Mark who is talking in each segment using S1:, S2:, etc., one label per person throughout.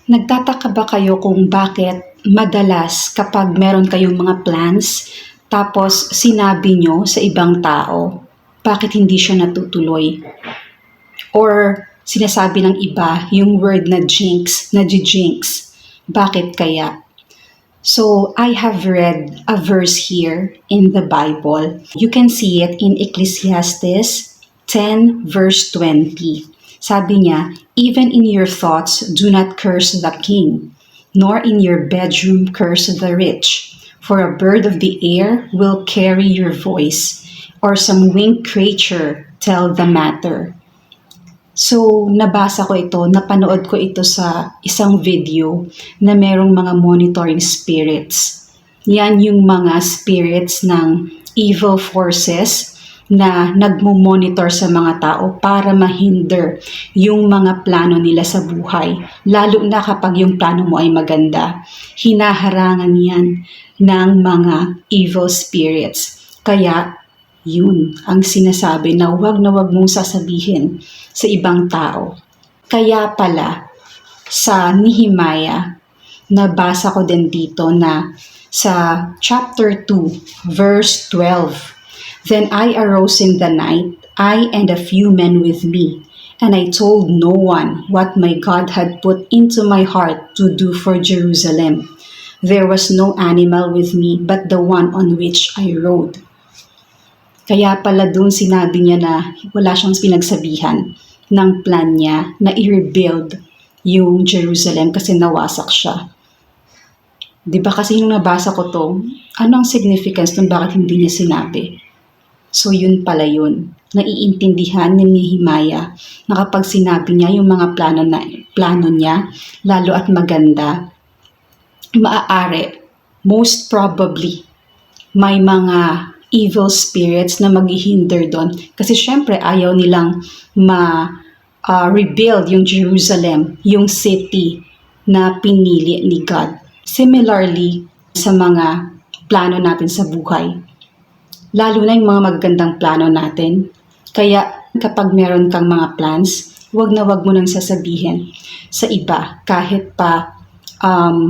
S1: Nagtataka ba kayo kung bakit madalas kapag meron kayong mga plans, tapos sinabi nyo sa ibang tao, bakit hindi siya natutuloy? Or sinasabi ng iba yung word na jinx, na jinx. Bakit kaya? So, I have read a verse here in the Bible. You can see it in Ecclesiastes 10 verse 20. Sabi niya, even in your thoughts, do not curse the king, nor in your bedroom curse the rich. For a bird of the air will carry your voice, or some winged creature tell the matter. So, nabasa ko ito, napanood ko ito sa isang video na merong mga monitoring spirits. Yan yung mga spirits ng evil forces na nagmo-monitor sa mga tao para mahinder yung mga plano nila sa buhay. Lalo na kapag yung plano mo ay maganda. Hinaharangan yan ng mga evil spirits. Kaya, yun ang sinasabi na wag mong sasabihin sa ibang tao. Kaya pala, sa Nehemiah, nabasa ko din dito na sa chapter 2, verse 12, Then I arose in the night, I and a few men with me, and I told no one what my God had put into my heart to do for Jerusalem. There was no animal with me but the one on which I rode. Kaya pala doon sinabi niya na wala siyang pinagsabihan ng plan niya na i-rebuild yung Jerusalem kasi nawasak siya. Diba kasi nung nabasa ko to, ano ang significance nung bakit hindi niya sinabi? So yun pala yun. Naiintindihan ni Nehemiah na kapag sinabi niya yung mga plano niya, lalo at maganda, maaari, most probably, may mga evil spirits na maghihinder doon. Kasi syempre ayaw nilang rebuild yung Jerusalem, yung city na pinili ni God. Similarly, sa mga plano natin sa buhay. Lalo na yung mga magagandang plano natin. Kaya kapag meron kang mga plans, wag mo nang sasabihin sa iba. Kahit pa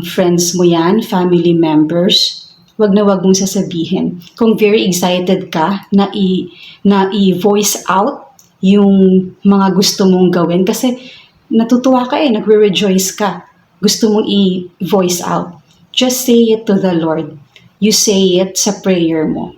S1: friends mo yan, family members, wag mong sasabihin. Kung very excited ka na i-voice out yung mga gusto mong gawin kasi natutuwa ka nagre-rejoice ka. Gusto mong i-voice out. Just say it to the Lord. You say it sa prayer mo.